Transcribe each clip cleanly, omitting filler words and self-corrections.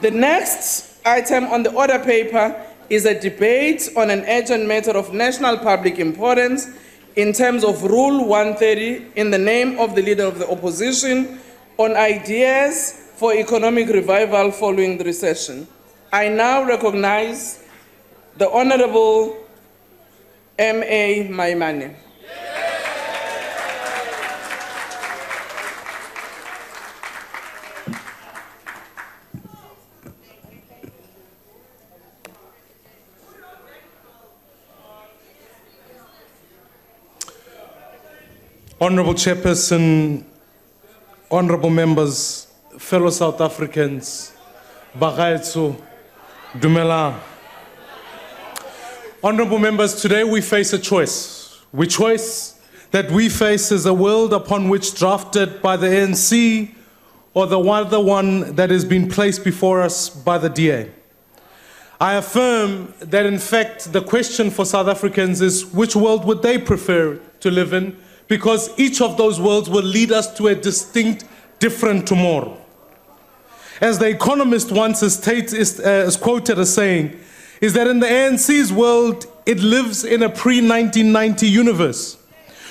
The next item on the order paper is a debate on an urgent matter of national public importance in terms of Rule 130 in the name of the Leader of the Opposition on ideas for economic revival following the recession. I now recognize the Honorable Mmusi Maimane. Honorable Chairperson, honorable members, fellow South Africans, Bagaetso, Dumela. Honorable members, today we face a choice. The choice that we face is a world upon which drafted by the ANC or the other one that has been placed before us by the DA. I affirm that in fact the question for South Africans is which world would they prefer to live in, because each of those worlds will lead us to a distinct, different tomorrow. As The Economist once is quoted as saying, is that in the ANC's world, it lives in a pre-1990 universe.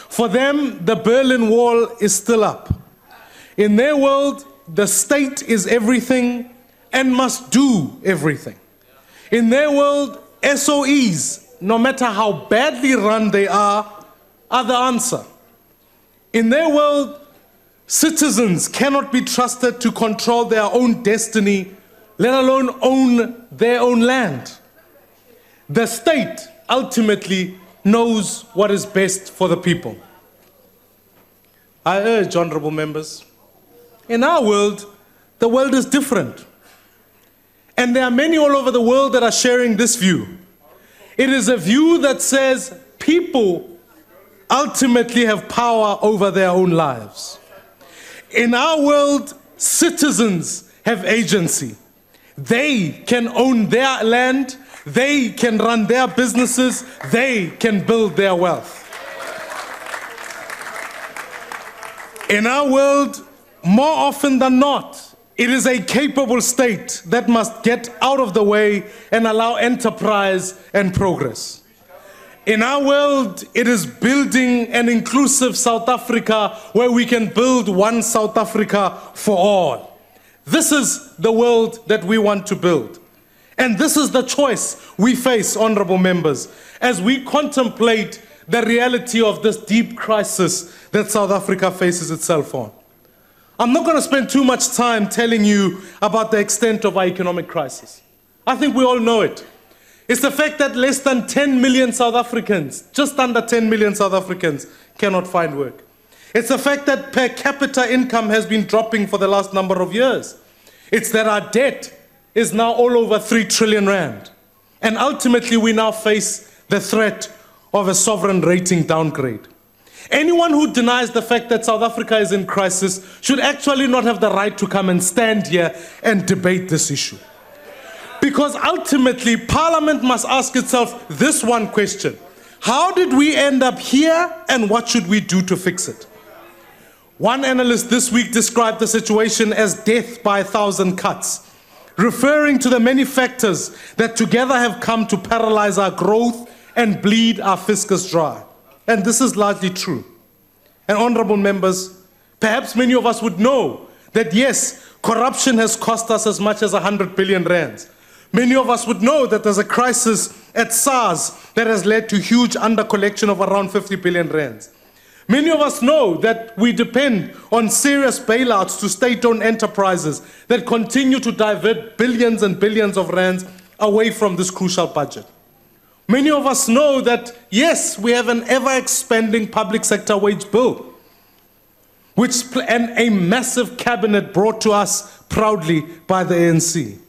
For them, the Berlin Wall is still up. In their world, the state is everything and must do everything. In their world, SOEs, no matter how badly run they are the answer. In their world, citizens cannot be trusted to control their own destiny, let alone own their own land. The state ultimately knows what is best for the people. I urge, honorable members, in our world, the world is different. And there are many all over the world that are sharing this view. It is a view that says people ultimately have power over their own lives. In our world, citizens have agency. They can own their land, they can run their businesses, they can build their wealth. In our world, more often than not, it is a capable state that must get out of the way and allow enterprise and progress. In our world, it is building an inclusive South Africa where we can build one South Africa for all. This is the world that we want to build. And this is the choice we face, honorable members, as we contemplate the reality of this deep crisis that South Africa faces itself on. I'm not going to spend too much time telling you about the extent of our economic crisis. I think we all know it. It's the fact that less than 10 million South Africans, just under 10 million South Africans, cannot find work. It's the fact that per capita income has been dropping for the last number of years. It's that our debt is now all over 3 trillion rand. And ultimately, we now face the threat of a sovereign rating downgrade. Anyone who denies the fact that South Africa is in crisis should actually not have the right to come and stand here and debate this issue. Because ultimately, Parliament must ask itself this one question: how did we end up here and what should we do to fix it? One analyst this week described the situation as death by 1,000 cuts, referring to the many factors that together have come to paralyze our growth and bleed our fiscus dry. And this is largely true. And honorable members, perhaps many of us would know that yes, corruption has cost us as much as 100 billion rands. Many of us would know that there's a crisis at SARS that has led to huge undercollection of around 50 billion rands. Many of us know that we depend on serious bailouts to state-owned enterprises that continue to divert billions and billions of rands away from this crucial budget. Many of us know that, yes, we have an ever-expanding public sector wage bill, and a massive cabinet brought to us proudly by the ANC.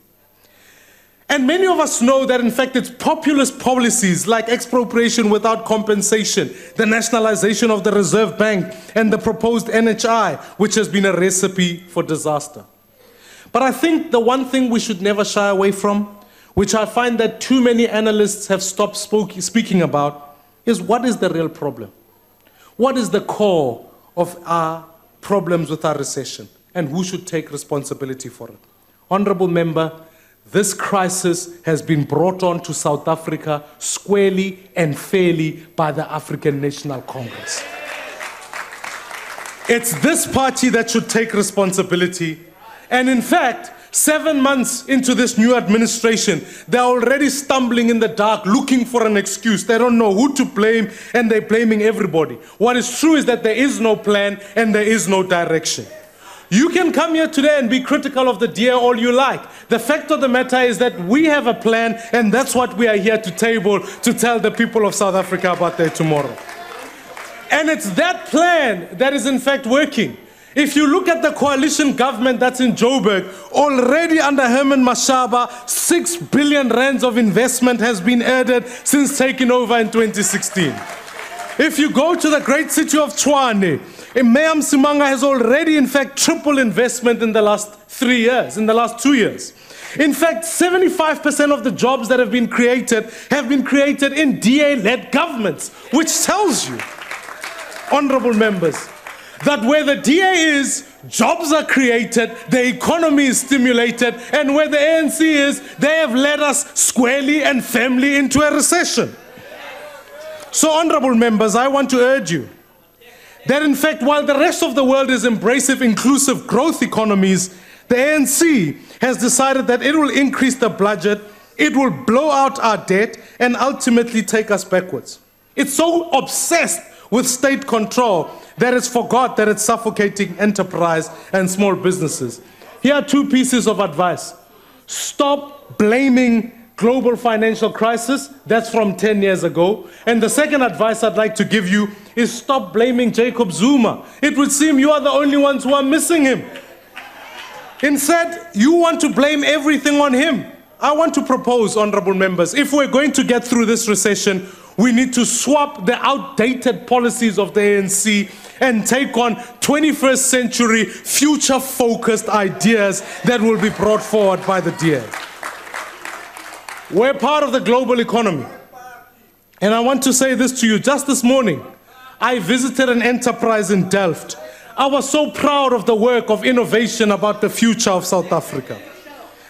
And many of us know that, in fact, it's populist policies like expropriation without compensation, the nationalization of the Reserve Bank, and the proposed NHI, which has been a recipe for disaster. But I think the one thing we should never shy away from, which I find that too many analysts have stopped speaking about, is what is the real problem? What is the core of our problems with our recession, and who should take responsibility for it? Honorable Member, this crisis has been brought on to South Africa squarely and fairly by the African National Congress. It's this party that should take responsibility. And in fact, 7 months into this new administration, they're already stumbling in the dark, looking for an excuse. They don't know who to blame, and they're blaming everybody. What is true is that there is no plan and there is no direction. You can come here today and be critical of the DA all you like. The fact of the matter is that we have a plan, and that's what we are here to table to tell the people of South Africa about their tomorrow. And it's that plan that is in fact working. If you look at the coalition government that's in Joburg, already under Herman Mashaba, 6 billion rands of investment has been added since taking over in 2016. If you go to the great city of Tshwane, Mayor Msimanga has already in fact tripled investment in the last 3 years, in the last 2 years. In fact, 75% of the jobs that have been created in DA-led governments, which tells you, honorable members, that where the DA is, jobs are created, the economy is stimulated, and where the ANC is, they have led us squarely and firmly into a recession. So, honorable members, I want to urge you that in fact, while the rest of the world is embracing inclusive growth economies, the ANC has decided that it will increase the budget, it will blow out our debt, and ultimately take us backwards. It's so obsessed with state control that it's forgot that it's suffocating enterprise and small businesses. Here are 2 pieces of advice. Stop blaming global financial crisis. That's from 10 years ago. And the second advice I'd like to give you is stop blaming Jacob Zuma. It would seem you are the only ones who are missing him. Instead, you want to blame everything on him. I want to propose, honorable members, if we're going to get through this recession, we need to swap the outdated policies of the ANC and take on 21st century future-focused ideas that will be brought forward by the DA. We're part of the global economy. And I want to say this to you. Just this morning, I visited an enterprise in Delft. I was so proud of the work of innovation about the future of South Africa.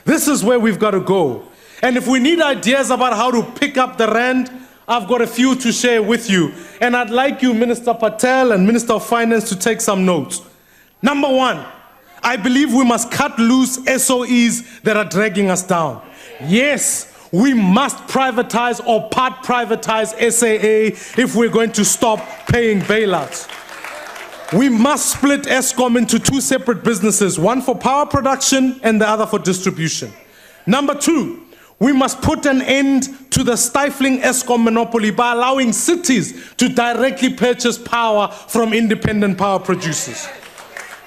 This is where we've got to go. And if we need ideas about how to pick up the rand, I've got a few to share with you. And I'd like you, Minister Patel and Minister of Finance, to take some notes. Number 1, I believe we must cut loose SOEs that are dragging us down. Yes, we must privatize or part privatize SAA if we're going to stop paying bailouts. We must split Eskom into 2 separate businesses, one for power production and the other for distribution. Number 2, we must put an end to the stifling Eskom monopoly by allowing cities to directly purchase power from independent power producers.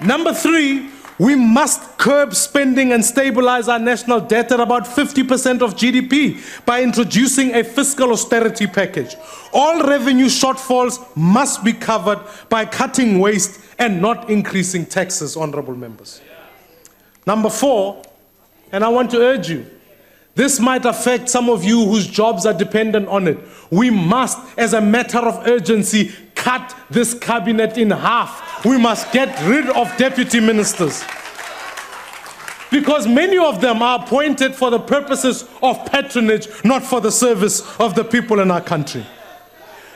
Number 3, we must curb spending and stabilize our national debt at about 50% of GDP by introducing a fiscal austerity package. All revenue shortfalls must be covered by cutting waste and not increasing taxes, honorable members. Number 4, and I want to urge you, this might affect some of you whose jobs are dependent on it. We must, as a matter of urgency, cut this cabinet in half. We must get rid of deputy ministers, because many of them are appointed for the purposes of patronage, not for the service of the people in our country.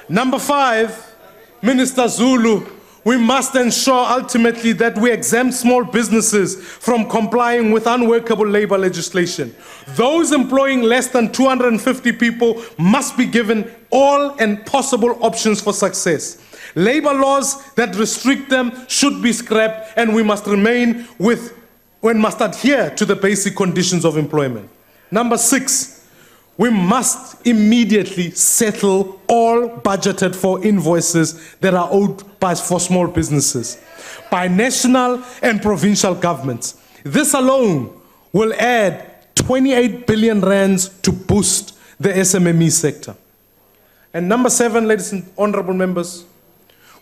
Number 5, Minister Zulu, we must ensure ultimately that we exempt small businesses from complying with unworkable labor legislation. Those employing less than 250 people must be given all and possible options for success. Labor laws that restrict them should be scrapped, and we must adhere to the basic conditions of employment. Number 6, we must immediately settle all budgeted for invoices that are owed for small businesses by national and provincial governments. This alone will add 28 billion rands to boost the SMME sector. And number 7, ladies and honorable members,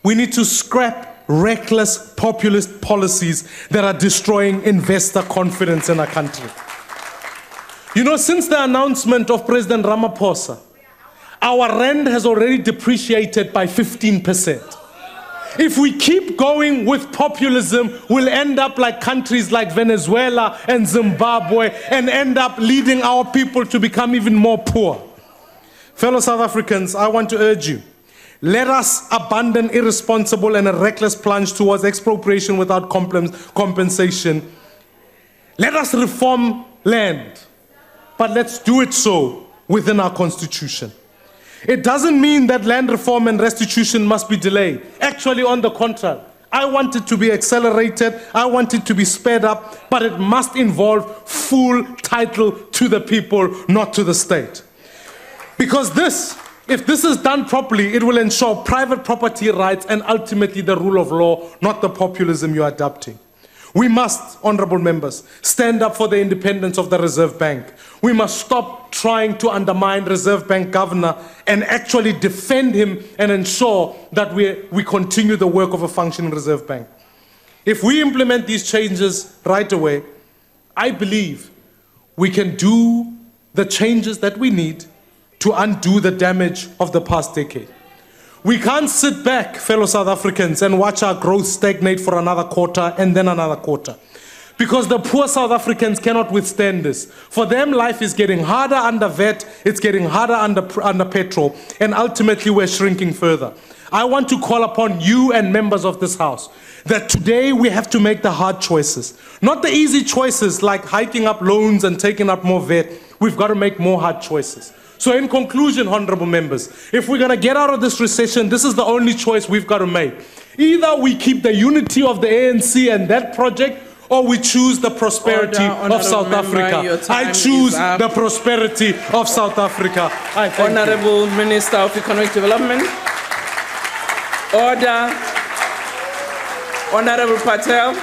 we need to scrap reckless populist policies that are destroying investor confidence in our country. You know, since the announcement of President Ramaphosa, our rand has already depreciated by 15%. If we keep going with populism, we'll end up like countries like Venezuela and Zimbabwe and end up leading our people to become even more poor. Fellow South Africans, I want to urge you, let us abandon irresponsible and a reckless plunge towards expropriation without compensation. Let us reform land, but let's do it so within our constitution. It doesn't mean that land reform and restitution must be delayed. Actually, on the contrary, I want it to be accelerated, I want it to be sped up, but it must involve full title to the people, not to the state. Because if this is done properly, it will ensure private property rights and ultimately the rule of law, not the populism you're adopting. We must, honorable members, stand up for the independence of the Reserve Bank. We must stop trying to undermine Reserve Bank Governor and actually defend him and ensure that we continue the work of a functioning Reserve Bank. If we implement these changes right away, I believe we can do the changes that we need to undo the damage of the past decade. We can't sit back, fellow South Africans, and watch our growth stagnate for another quarter and then another quarter. Because the poor South Africans cannot withstand this. For them, life is getting harder under VAT, it's getting harder under petrol, and ultimately we're shrinking further. I want to call upon you and members of this House that today we have to make the hard choices. Not the easy choices like hiking up loans and taking up more VAT. We've got to make more hard choices. So in conclusion, honorable members, if we're going to get out of this recession, this is the only choice we've got to make. Either we keep the unity of the ANC and that project, or we choose the prosperity of South Africa. I choose the prosperity of South Africa. Honorable Minister of Economic Development. Order. Honorable Patel.